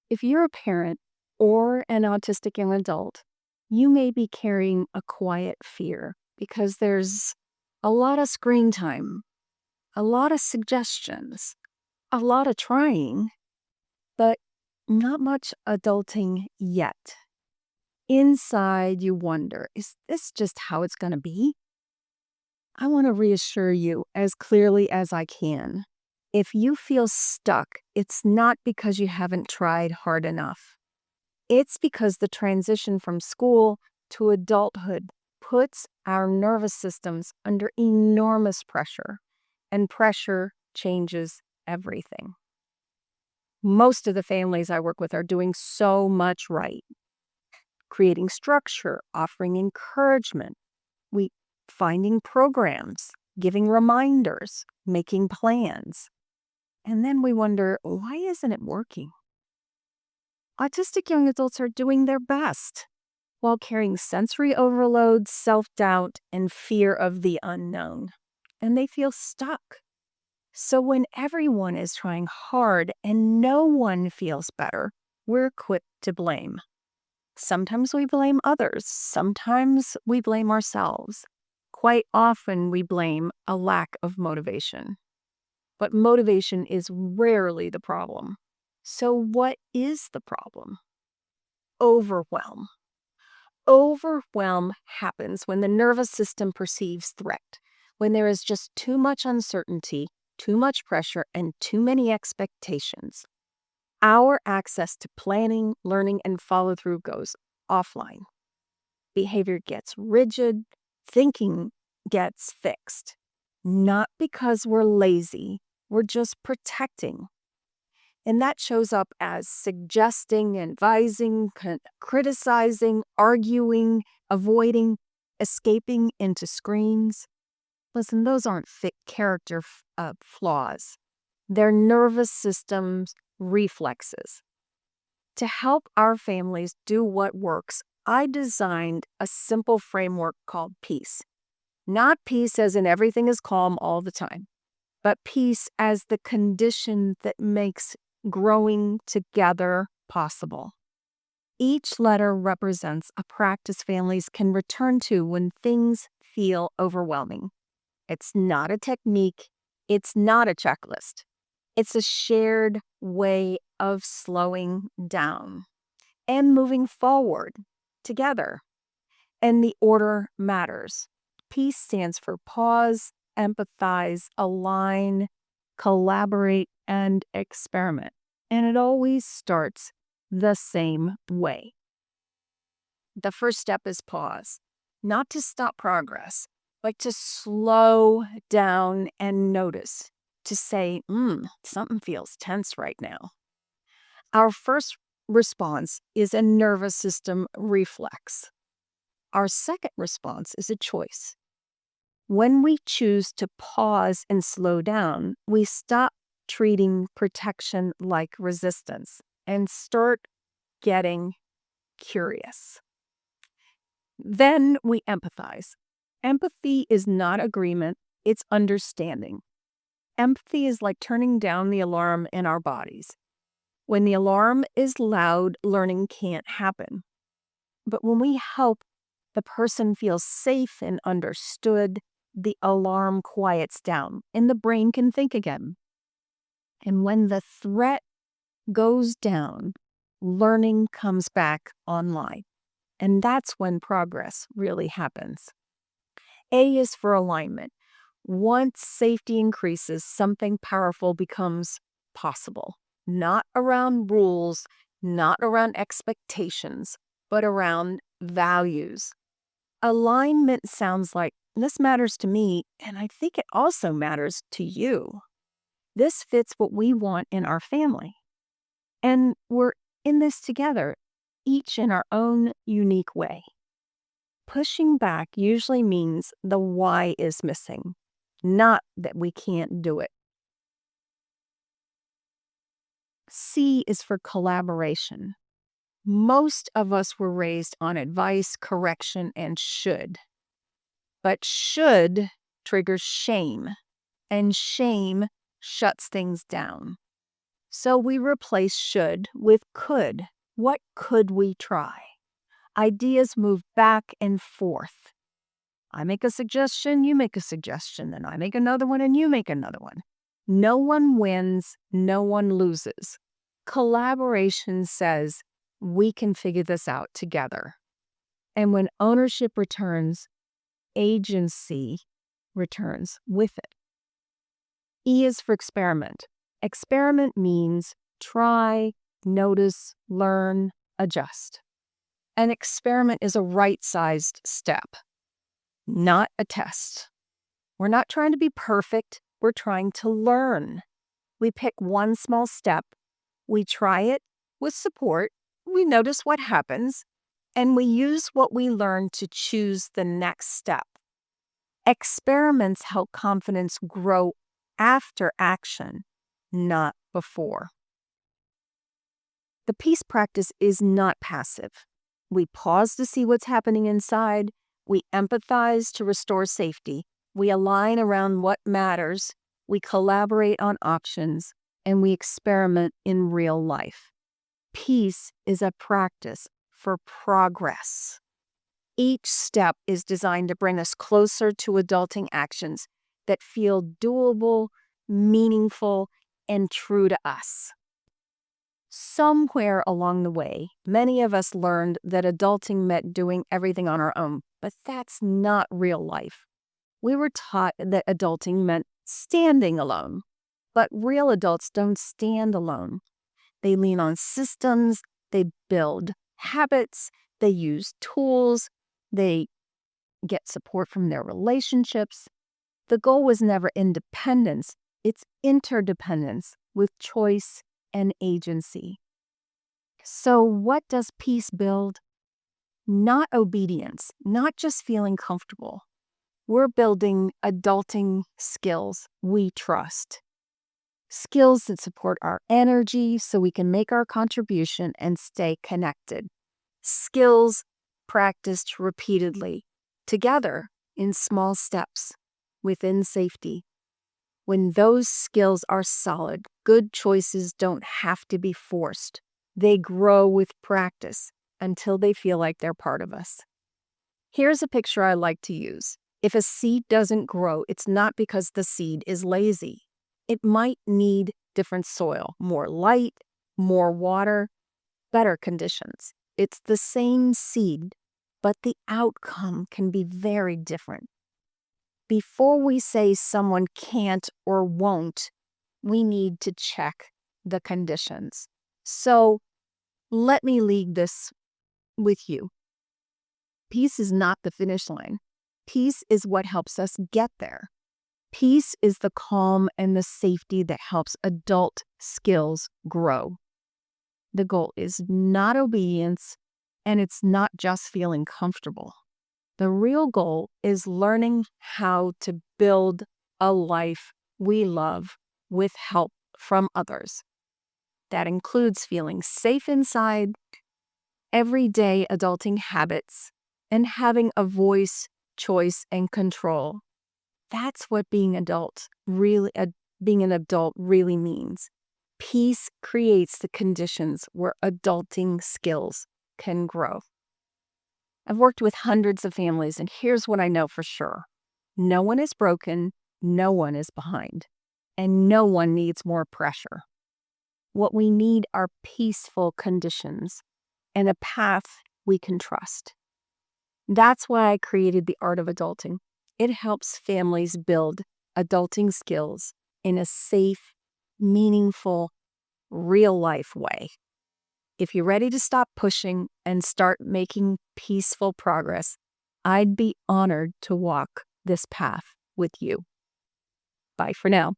If you're a parent or an autistic young adult, you may be carrying a quiet fear because there's a lot of screen time, a lot of suggestions, a lot of trying, but not much adulting yet. Inside, you wonder, is this just how it's going to be? I want to reassure you as clearly as I can. If you feel stuck, it's not because you haven't tried hard enough. It's because the transition from school to adulthood puts our nervous systems under enormous pressure, and pressure changes everything. Most of the families I work with are doing so much right. Creating structure, offering encouragement, finding programs, giving reminders, making plans. And then we wonder, why isn't it working? Autistic young adults are doing their best while carrying sensory overload, self-doubt, and fear of the unknown. And they feel stuck. So when everyone is trying hard and no one feels better, we're quick to blame. Sometimes we blame others. Sometimes we blame ourselves. Quite often we blame a lack of motivation. But motivation is rarely the problem. So what is the problem? Overwhelm. Overwhelm happens when the nervous system perceives threat, when there is just too much uncertainty, too much pressure, and too many expectations. Our access to planning, learning, and follow-through goes offline. Behavior gets rigid, thinking gets fixed. Not because we're lazy, we're just protecting. And that shows up as suggesting, advising, criticizing, arguing, avoiding, escaping into screens. Listen, those aren't fit character flaws. They're nervous system's reflexes. To help our families do what works, I designed a simple framework called peace. Not peace as in everything is calm all the time, but peace as the condition that makes growing together possible. Each letter represents a practice families can return to when things feel overwhelming. It's not a technique. It's not a checklist. It's a shared way of slowing down and moving forward together. And the order matters. Peace stands for pause, empathize, align, collaborate, and experiment. And it always starts the same way. The first step is pause, not to stop progress, but to slow down and notice, to say, something feels tense right now. Our first response is a nervous system reflex. Our second response is a choice. When we choose to pause and slow down, we stop treating protection like resistance and start getting curious. Then we empathize. Empathy is not agreement, it's understanding. Empathy is like turning down the alarm in our bodies. When the alarm is loud, learning can't happen. But when we help the person feel safe and understood, the alarm quiets down and the brain can think again. And when the threat goes down, learning comes back online. And that's when progress really happens. A is for alignment. Once safety increases, something powerful becomes possible. Not around rules, not around expectations, but around values. Alignment sounds like, this matters to me, and I think it also matters to you. This fits what we want in our family. And we're in this together, each in our own unique way. Pushing back usually means the why is missing, not that we can't do it. C is for collaboration. Most of us were raised on advice, correction, and should. But should triggers shame, and shame shuts things down. So we replace should with could. What could we try? Ideas move back and forth. I make a suggestion, you make a suggestion, then I make another one, and you make another one. No one wins, no one loses. Collaboration says we can figure this out together. And when ownership returns, agency returns with it. E is for experiment. Experiment means try, notice, learn, adjust. An experiment is a right-sized step, not a test. We're not trying to be perfect. We're trying to learn. We pick one small step. We try it with support. We notice what happens. And we use what we learn to choose the next step. Experiments help confidence grow after action, not before. The peace practice is not passive. We pause to see what's happening inside. We empathize to restore safety. We align around what matters. We collaborate on options. And we experiment in real life. Peace is a practice for progress. Each step is designed to bring us closer to adulting actions that feel doable, meaningful, and true to us. Somewhere along the way, many of us learned that adulting meant doing everything on our own, but that's not real life. We were taught that adulting meant standing alone, but real adults don't stand alone. They lean on systems, they build habits, they use tools, they get support from their relationships. The goal was never independence, it's interdependence with choice and agency. So what does peace build? Not obedience, not just feeling comfortable. We're building adulting skills we trust. Skills that support our energy so we can make our contribution and stay connected. Skills practiced repeatedly, together in small steps, within safety. When those skills are solid, good choices don't have to be forced. They grow with practice until they feel like they're part of us. Here's a picture I like to use. If a seed doesn't grow, it's not because the seed is lazy. It might need different soil, more light, more water, better conditions. It's the same seed, but the outcome can be very different. Before we say someone can't or won't, we need to check the conditions. So let me leave this with you. Peace is not the finish line. Peace is what helps us get there. Peace is the calm and the safety that helps adult skills grow. The goal is not obedience, and it's not just feeling comfortable. The real goal is learning how to build a life we love with help from others. That includes feeling safe inside, everyday adulting habits, and having a voice, choice, and control. That's what being an adult really means. Peace creates the conditions where adulting skills can grow. I've worked with hundreds of families, and here's what I know for sure. No one is broken, no one is behind, and no one needs more pressure. What we need are peaceful conditions and a path we can trust. That's why I created the Art of Adulting. It helps families build adulting skills in a safe, meaningful, real-life way. If you're ready to stop pushing and start making peaceful progress, I'd be honored to walk this path with you. Bye for now.